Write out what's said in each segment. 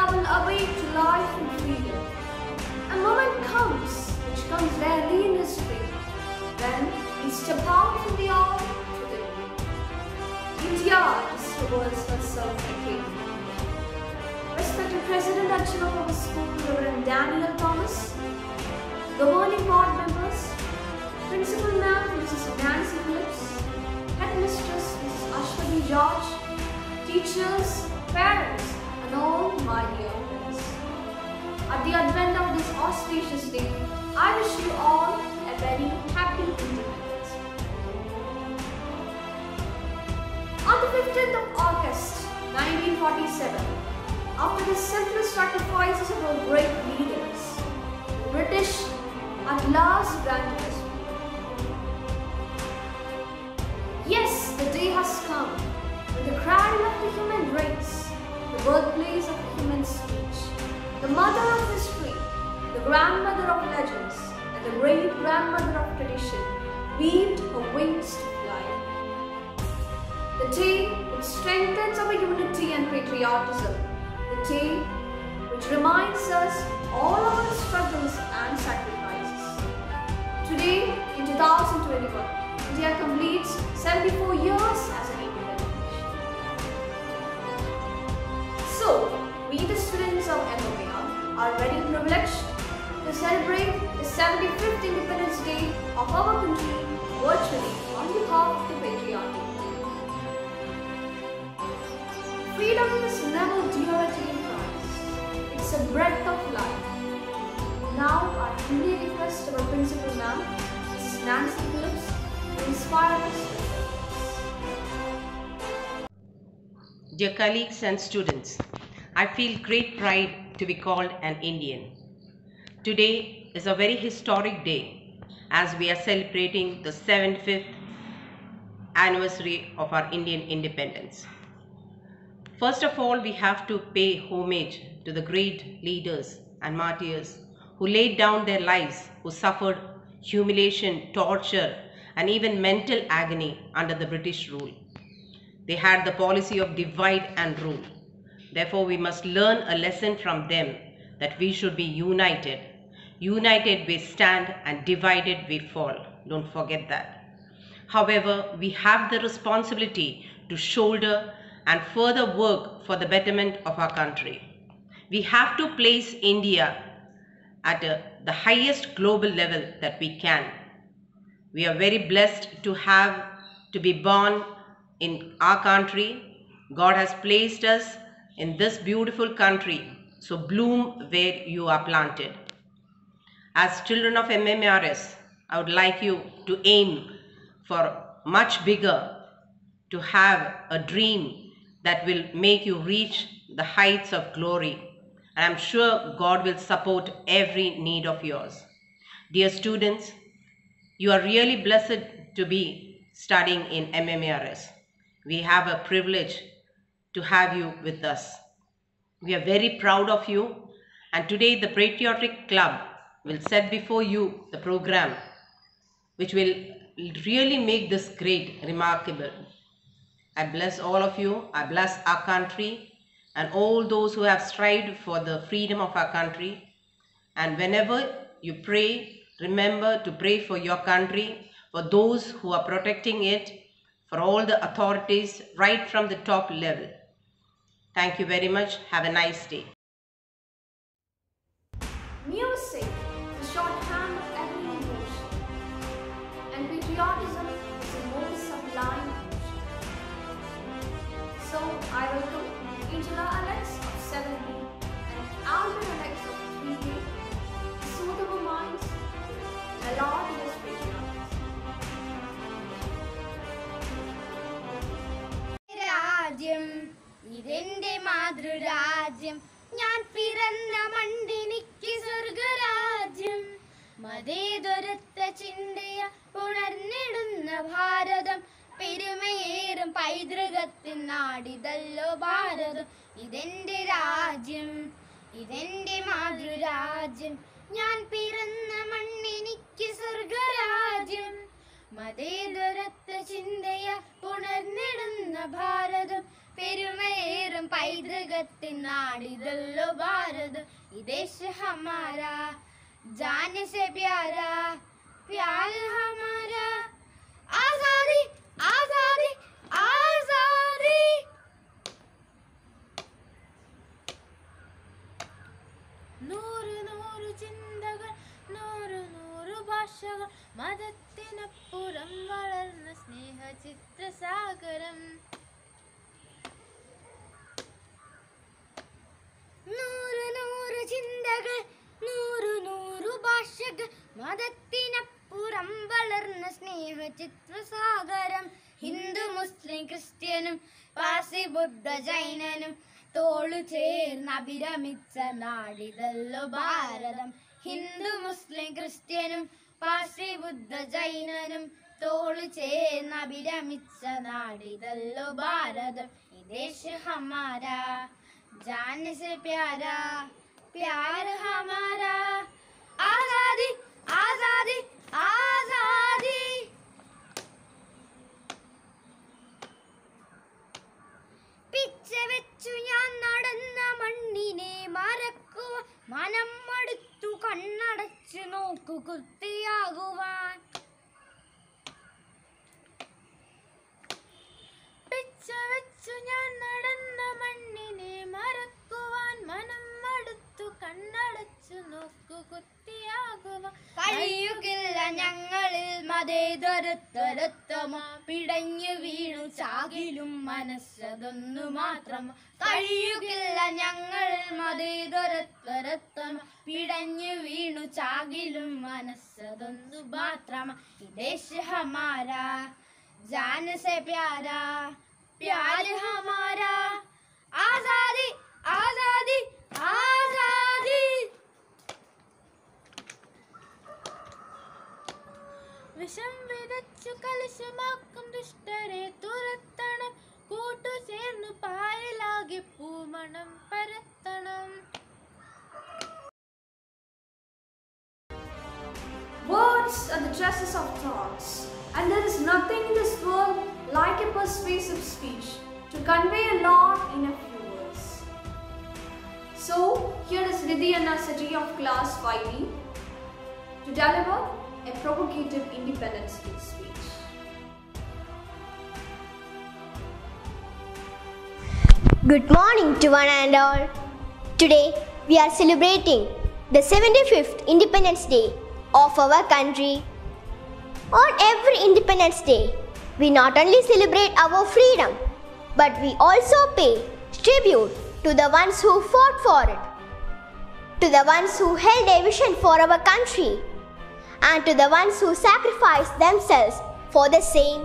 travel away to life and freedom. A moment comes, which comes rarely in history, when we step out from the ark to the new. India is the world's first self-made. Respected President Archana of our school, Reverend Daniel Thomas, governing board members, Principal Ma'am Mrs. Nancy Phillips, Headmistress Mrs. Ashwini George, teachers, parents, and all my dear friends. At the advent of this auspicious day, I wish you all a very happy Independence Day. On the 15th of August 1947, after the selfless sacrifices of our great leaders, the British at last granted us freedom. Yes, the day has come when the cradle of the human race, the birthplace of human speech, the mother of history, the grandmother of legends, and the great-grandmother of tradition weaved her wings to fly. The day which strengthens our unity and patriotism, the day which reminds us all our struggles and sacrifices. Today, in 2021, India completes 74 years as an independent nation. So, we the students of MOAR are very privileged to celebrate the 75th Independence Day of our country virtually on behalf of the patriotic. Freedom is never dearity in price. It's a breath of life. Now, I humbly request our Principal Ma'am, Mrs. Nancy Phillips, to inspire us. Dear colleagues and students, I feel great pride to be called an Indian. Today is a very historic day as we are celebrating the 75th anniversary of our Indian independence. First of all, we have to pay homage to the great leaders and martyrs who laid down their lives, who suffered humiliation, torture, and even mental agony under the British rule. They had the policy of divide and rule. Therefore, we must learn a lesson from them that we should be united. United we stand and divided we fall. Don't forget that. However, we have the responsibility to shoulder and further work for the betterment of our country. We have to place India at the highest global level that we can. We are very blessed to be born in our country. God has placed us in this beautiful country. So bloom where you are planted. As children of MMRS, I would like you to aim for much bigger, to have a dream that will make you reach the heights of glory. And I'm sure God will support every need of yours. Dear students, you are really blessed to be studying in MMRS. We have a privilege to have you with us. We are very proud of you, and today the Patriotic Club will set before you the program which will really make this great, remarkable. I bless all of you. I bless our country and all those who have strived for the freedom of our country. And whenever you pray, remember to pray for your country, for those who are protecting it, for all the authorities right from the top level. Thank you very much. Have a nice day. Music is a shorthand of every emotion, and patriotism is the most sublime emotion. So I welcome Angela Alex of 7B and Alvin Alex of 3A to soothe our minds with melodious patriotism. രാജ്യം ഇതെന്റെ മാതൃരാജ്യം ഞാൻ പിറന്ന മണ്ണിനിക്ക് സ്വർഗരാജ്യം മതേതരത്വ ചിന്തയ ഉണർന്നിടുന്ന ഭാരതം പെരുമയേറും പൈതൃകത്തിൻ നാടിതല്ലോ ഭാരതം ഇതെന്റെ രാജ്യം ഇതെന്റെ മാതൃരാജ്യം ഞാൻ പിറന്ന മണ്ണിനിക്ക് സ്വർഗരാജ്യം മതേതരത്വ ചിന്തയ ഉണർന്നിടുന്ന ഭാരതം പെരുമയേറും പൈതൃകത്തിൻ നാടിതല്ലോ ഭാരതം ഈ ദേശ് ഹമാരാ जान से प्यारा प्यार हमारा आजादी आजादी आजादी നൂറ് നൂറ് ചിന്തകൾ നൂറ് നൂറ് ഭാഷകൾ മതത്തിനപ്പുറം വളർന്ന സ്നേഹ ചിത്രസാഗരം നൂറ് നൂറ് ചിന്തകൾ നൂറ് നൂറ് ഭാഷകൾ മതത്തിനപ്പുറം വളർന്ന സ്നേഹ ചിത്രസാഗരം ഹിന്ദു മുസ്ലിം ക്രിസ്ത്യനും പാർസി ബുദ്ധ ജൈനനും തോളു ചേർന്ന് അഭിരമിച്ച നാടിതല്ലോ ഭാരതം ഹിന്ദു മുസ്ലിം ക്രിസ്ത്യനും പാർസി ബുദ്ധ ജൈനനും തോളു ചേർന്ന് അഭിരമിച്ച നാടിതല്ലോ ഭാരതം ഈ ദേശ് ഹമാരാ जान से प्यारा प्यार हमारा आजादी आजादी आजादी പിച്ച വെച്ചു ഞാൻ നടന്ന മണ്ണിനെ മറക്കുക മനം മടുത്തു കണ്ണടച്ചു നോക്കു കുത്തിയാകുവാൻ പിച്ച വെച്ചു ഞാൻ നടന്ന മണ്ണിനെ മറക്കുവാൻ മനം മടുത്തു കണ്ണടച്ചു നോക്കു കുത്തിയാകുവാൻ കഴിയുകില്ല ഞങ്ങളിൽ മതേതരത്വരത്വമോ പിടഞ്ഞു വീണു ചാകിലും മനസ്സതൊന്നു മാത്രം കഴിയുകില്ല ഞങ്ങളിൽ മതേതരത്വരത്വമോ പിടഞ്ഞു വീണു ചാകിലും മനസ്സതൊന്നു മാത്രം ഈ ദേശ് ഹമാരാ जान से प्यारा प्यार हमारा आजादी आजादी आजादी विषम विदच्चु कलशमाक्कम दुष्टरे तुरत्तणम കൂട്ടു ചേർന്നു പായലാകെ പൂമണം പരത്തണം Words are the dresses of thoughts, and there is nothing in this world like a persuasive speech to convey a lot in a few words. So, here is Nidhi Anna Saji of class 5D to deliver a provocative Independence Day speech. Good morning to one and all. Today, we are celebrating the 75th Independence Day of our country. On every Independence Day, we not only celebrate our freedom, but we also pay tribute to the ones who fought for it, to the ones who held a vision for our country, and to the ones who sacrificed themselves for the same.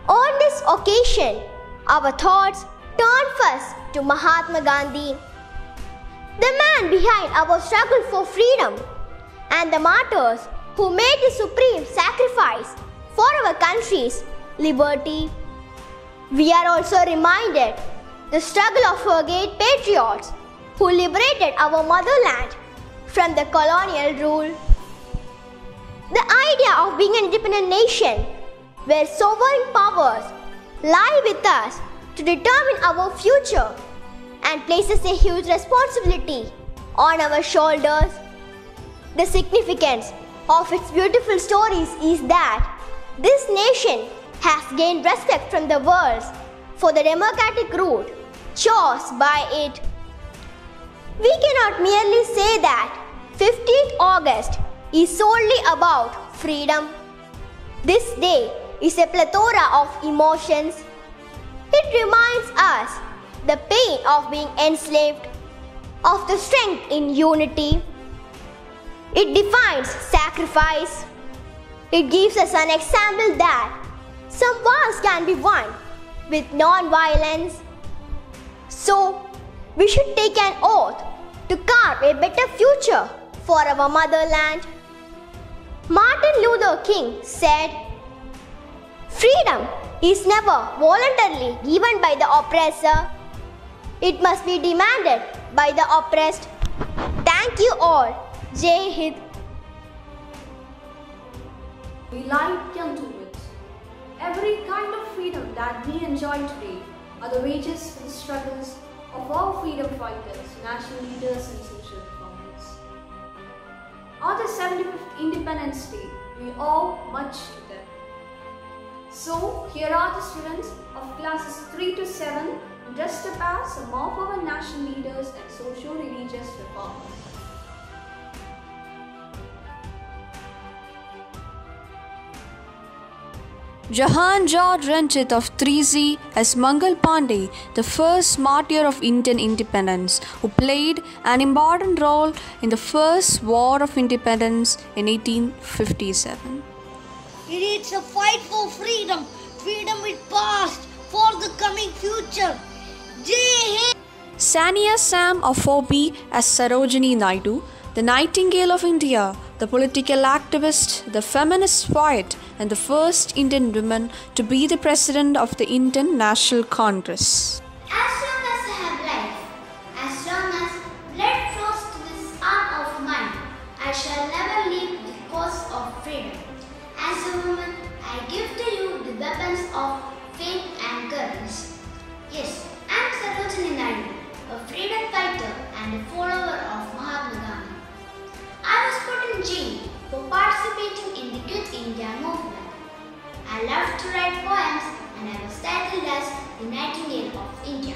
On this occasion, our thoughts turn first to Mahatma Gandhi, the man behind our struggle for freedom, and the martyrs who made the supreme sacrifice for our country's liberty. We are also reminded the struggle of our great patriots who liberated our motherland from the colonial rule. The idea of being an independent nation where sovereign powers lie with us to determine our future and places a huge responsibility on our shoulders. The significance of its beautiful stories is that this nation has gained respect from the world for the democratic route chose by it. We cannot merely say that 15th August is solely about freedom. This day is a plethora of emotions. It reminds us the pain of being enslaved, of the strength in unity. It defines sacrifice. It gives us an example that some wars can be won with non-violence. So, we should take an oath to carve a better future for our motherland. Martin Luther King said, "Freedom is never voluntarily given by the oppressor. It must be demanded by the oppressed." Thank you all. Jai Hind. We like can do it. Every kind of freedom that we enjoy today are the wages for the struggles of all freedom fighters, national leaders and social reformers. On the 75th Independence Day, we owe much to them. So, here are the students of classes 3 to 7 dressed up as some of our national leaders and socio-religious reformers. Jahan George Ranjit of 3Z as Mangal Pandey, the first martyr of Indian independence, who played an important role in the first War of Independence in 1857. It is a fight for freedom, freedom with past, for the coming future. Jai Hind! Sania Sam of 4B as Sarojini Naidu, the Nightingale of India, the political activist, the feminist poet, and the first Indian woman to be the president of the Indian National Congress. As long as I have life, as long as blood flows to this arm of mine, I shall never leave the cause of freedom. As a woman, I give to you the weapons of faith and courage. Yes, I am Sarojini Naidu, a freedom fighter and a follower of Mahatma Gandhi. I was put in jail for participating in the Quit India movement. I loved to write poems and I was titled as the Nightingale of India.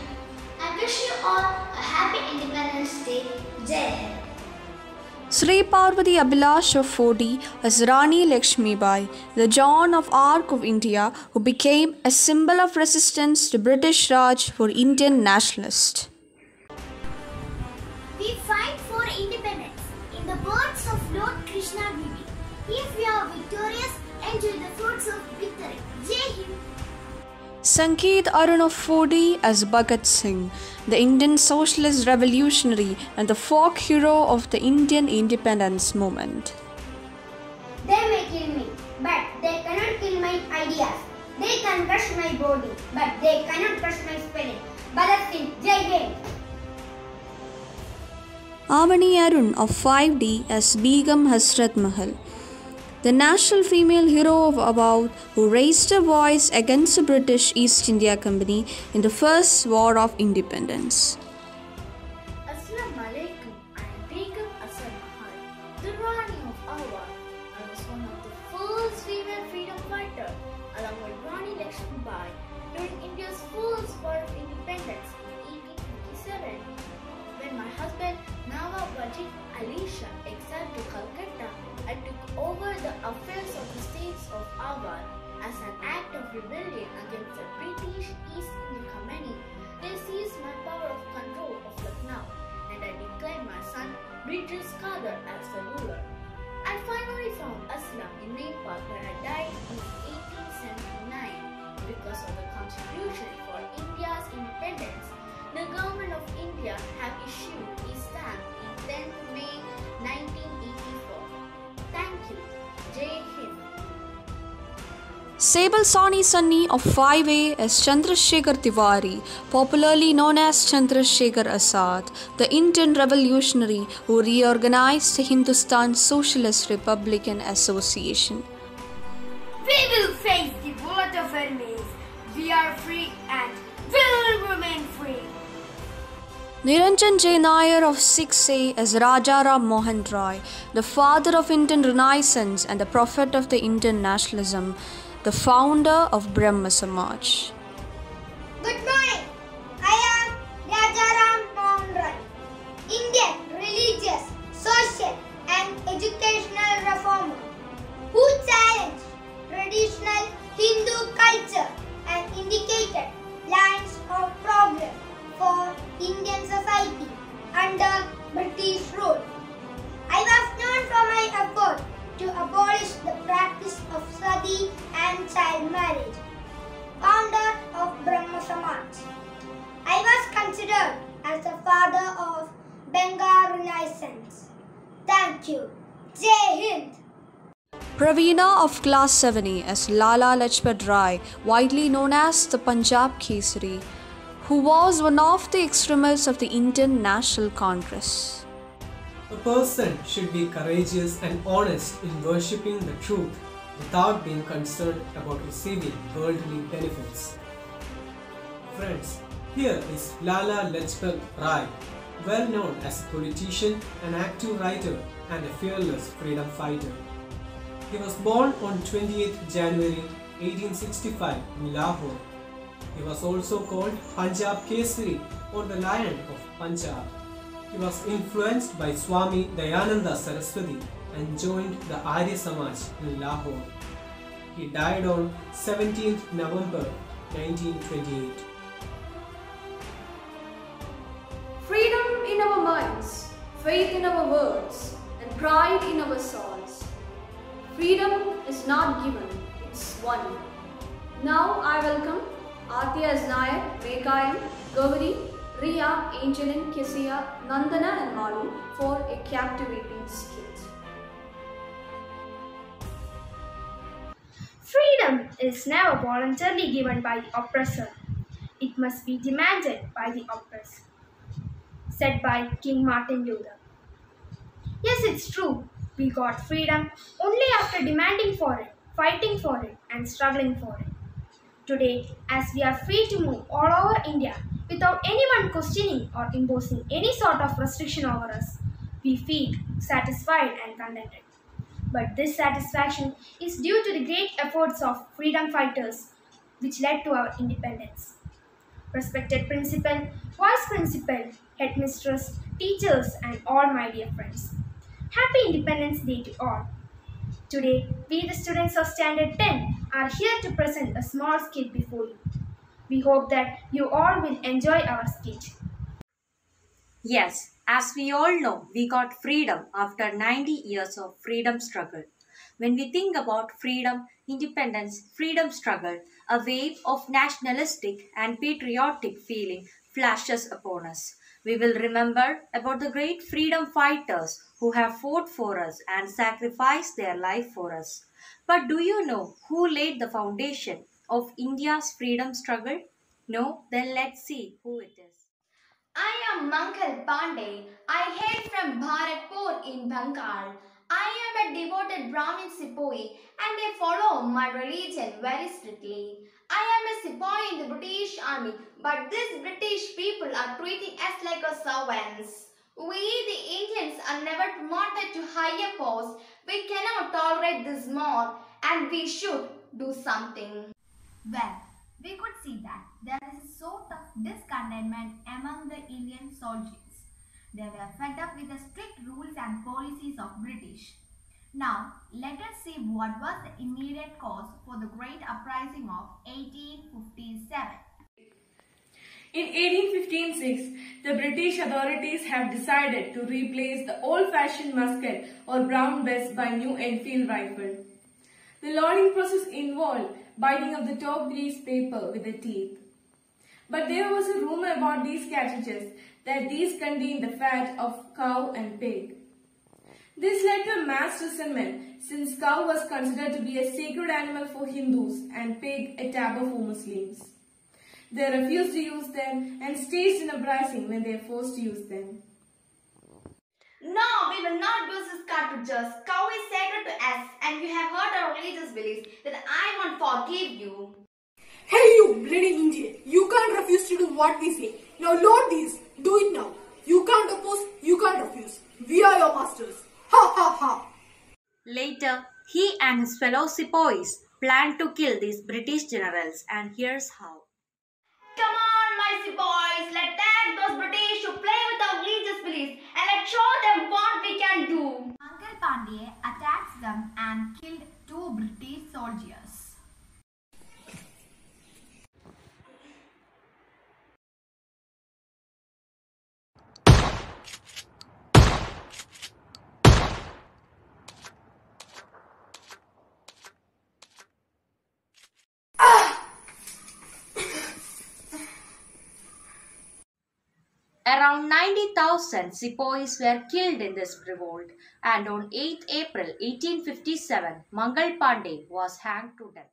I wish you all a happy Independence Day. Jai Hind. Sri Parvati Abhilash of 4D as Rani Lakshmibai, the Joan of Arc of India, who became a symbol of resistance to British Raj for Indian nationalists. We fight for independence. In the words of Lord Krishna Devi, if we are victorious, enjoy the fruits of victory. Jai Hind. Sankeet Arun of 4D as Bhagat Singh, the Indian socialist revolutionary and the folk hero of the Indian independence movement. They may kill me, but they cannot kill my ideas. They can crush my body, but they cannot crush my spirit. Bhagat Singh, Jai Hind. Avani Arun of 5D as Begum Hasrat Mahal, the national female hero of Awadh who raised her voice against the British East India Company in the first War of Independence. Assalamu alaikum. I am Begum Hasrat Mahal, the Rani of Awadh. I was one of the first female freedom fighters, along with Rani Lakshmibai, during India's first War of Independence in 1857. When my husband Nawab Wajid Ali Shah exiled to Calcutta, I took over the affairs of the states of Awadh as an act of rebellion against the British East India Company. They seized my power of control of Lucknow, and I declared my son British Qadir as the ruler. I finally found Aslam in Nepal, where I died in 1879. Because of the contribution for India's independence, the government of India have issued a stamp in 10th May 1984. Thank you. Jai Hind. Sable Sani Sunny of 5A as Chandrasekhar Tiwari, popularly known as Chandrasekhar Azad, the Indian revolutionary who reorganized the Hindustan Socialist Republican Association. We will face the bullet of enemies. We are free and will remain free. Niranjan J. Nair of 6A as Rajaram Mohan Roy, the father of Indian Renaissance and the prophet of the Indian nationalism, the founder of Brahma Samaj. Good morning. I am Rajaram Mohan Roy, Indian religious, social and educational reformer who challenged traditional Hindu culture and indicated lines of progress for Indian society under British rule. I was known for my effort to abolish the practice of sati and child marriage, founder of Brahma Samaj. I was considered as the father of Bengal Renaissance. Thank you. Jai Hind. Praveena of Class 7A as Lala Lajpat Rai, widely known as the Punjab Kesari, who was one of the extremists of the Indian National Congress. A person should be courageous and honest in worshipping the truth without being concerned about receiving worldly benefits. friends, here is Lala Lajpat Rai, well known as a politician, an active writer and a fearless freedom fighter. He was born on 28th January 1865 in Lahore. He was also called Punjab Kesari or the Lion of Punjab. He was influenced by Swami Dayananda Saraswati and joined the Arya Samaj in Lahore. He died on 17th November 1928. Freedom in our minds, faith in our words, and pride in our souls. Freedom is not given, it's won. Now I welcome Atya Nayak, Megayam, Gauri, Riya, Angelin, Kisia, Nandana and Malu for a captivating skit. Freedom is never voluntarily given by the oppressor. It must be demanded by the oppressed. Said by King Martin Luther. Yes, it's true. We got freedom only after demanding for it, fighting for it, and struggling for it. Today, as we are free to move all over India without anyone questioning or imposing any sort of restriction over us, we feel satisfied and contented. But this satisfaction is due to the great efforts of freedom fighters which led to our independence. Respected principal, vice principal, headmistress, teachers and all my dear friends. Happy Independence Day to all. Today, we the students of Standard 10 are here to present a small skit before you. We hope that you all will enjoy our skit. Yes, as we all know, we got freedom after 90 years of freedom struggle. When we think about freedom, independence, freedom struggle, a wave of nationalistic and patriotic feeling flashes upon us. We will remember about the great freedom fighters who have fought for us and sacrificed their life for us. But do you know who laid the foundation of India's freedom struggle? No? Then let's see who it is. I am Mangal Pandey. I hail from Bharatpur in Bengal. I am a devoted Brahmin Sepoy and I follow my religion very strictly. I am a Sepoy in the British Army, but these British people are treating us like a servants. We the Indians are never promoted to higher posts. We cannot tolerate this more and we should do something. Well, we could see that there is a sort of discontentment among the Indian soldiers. They were fed up with the strict rules and policies of British. Now, let us see what was the immediate cause for the great uprising of 1857. In 1856, the British authorities have decided to replace the old-fashioned musket or brown vest by new Enfield rifle. The loading process involved biting of the top grease paper with the teeth. But there was a rumor about these cartridges that these contained the fat of cow and pig. This led to a mass resentment since cow was considered to be a sacred animal for Hindus and pig a taboo for Muslims. They refused to use them and staged an uprising when they were forced to use them. No, we will not use these cartridges. Cow is sacred to us and you have hurt our religious beliefs that I won't forgive you. Hey you bloody Indian, you can't refuse to do what we say. Now load these, do it now. You can't oppose, you can't refuse. We are your masters. Ha ha ha. Later, he and his fellow sepoys planned to kill these British generals, and here's how. Come on my sepoys, let's attack those British who play with our religious beliefs and let's show them what we can do. Mangal Pandey attacks them and killed 2 British soldiers. Around 90,000 sepoys were killed in this revolt, and on 8th April 1857, Mangal Pandey was hanged to death.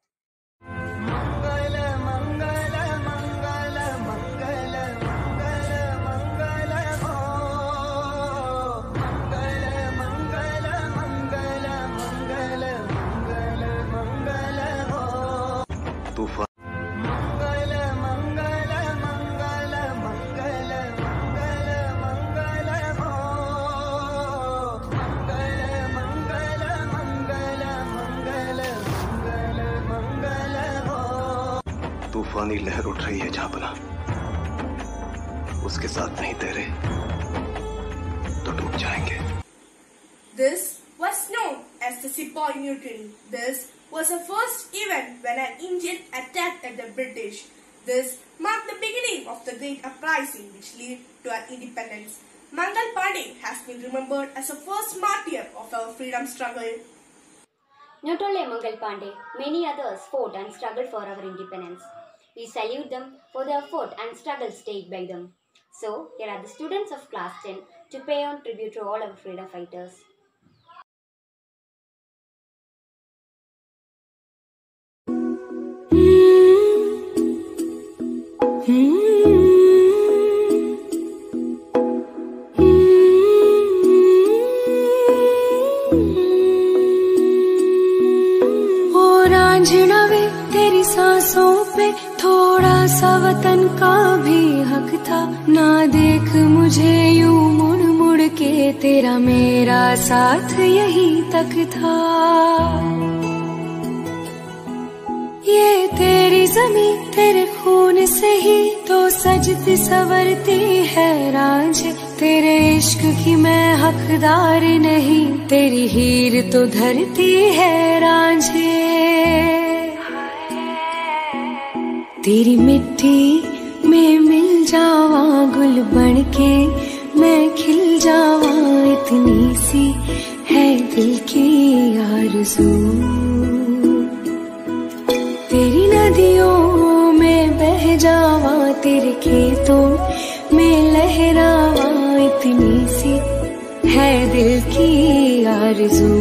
तूफानी लहर उठ रही है झापना, उसके साथ नहीं तेरे तो डूब जाएंगे। This was known as the Sepoy Mutiny. This was the first event when an Indian attacked at the British. This marked the beginning of the great uprising which led to our independence. Mangal Pandey has been remembered as the first martyr of our freedom struggle. Not only Mangal Pandey, many others fought and struggled for our independence. We salute them for the effort and struggles taken by them. So, here are the students of class 10 to pay on tribute to all our freedom fighters. वे तेरी सांसों पे थोड़ा सा वतन का भी हक था। ना देख मुझे यूं मुड़ मुड़ के, तेरा मेरा साथ यही तक था। ये तेरी ज़मीं तेरे खून से ही तो सजती संवरती है रांझे। तेरे इश्क की मैं हकदार नहीं, तेरी हीर तो धरती है रांझे। तेरी मिट्टी में मिल जावा गुल बन के, मैं खिल जावा, इतनी सी है दिल की आरज़ू। तेरी नदियों में बह जावा, तेरे खेतों में लहरावा, इतनी सी है दिल की आरज़ू।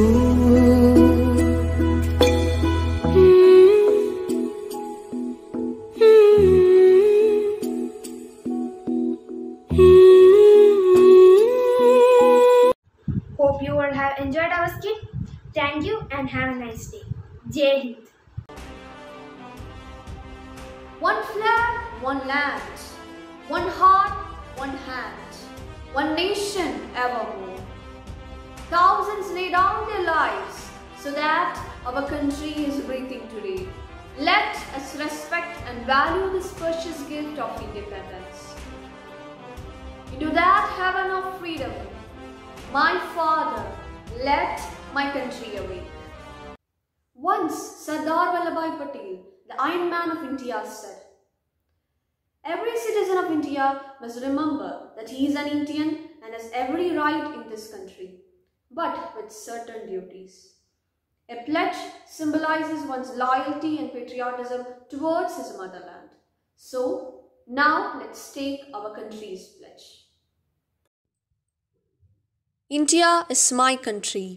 Hope you all have enjoyed our skit. Thank you and have a nice day. Jai Hind. One flag, one land, one heart, one hand, one nation evermore. Thousands lay down their lives so that our country is breathing today. Let us respect and value this precious gift of independence. Into that heaven of freedom, my father led my country awake. Once Sardar Vallabhbhai Patel, the Iron Man of India, said, "Every citizen of India must remember that he is an Indian and has every right in this country, but with certain duties." A pledge symbolizes one's loyalty and patriotism towards his motherland. So, now let's take our country's pledge. India is my country.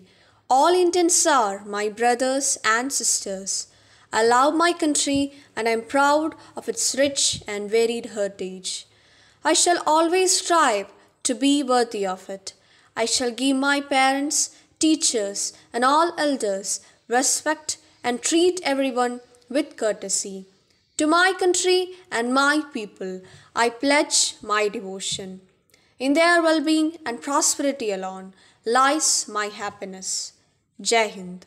All Indians are my brothers and sisters. I love my country and I am proud of its rich and varied heritage. I shall always strive to be worthy of it. I shall give my parents, teachers and all elders respect and treat everyone with courtesy. To my country and my people, I pledge my devotion. In their well-being and prosperity alone lies my happiness. Jai Hind.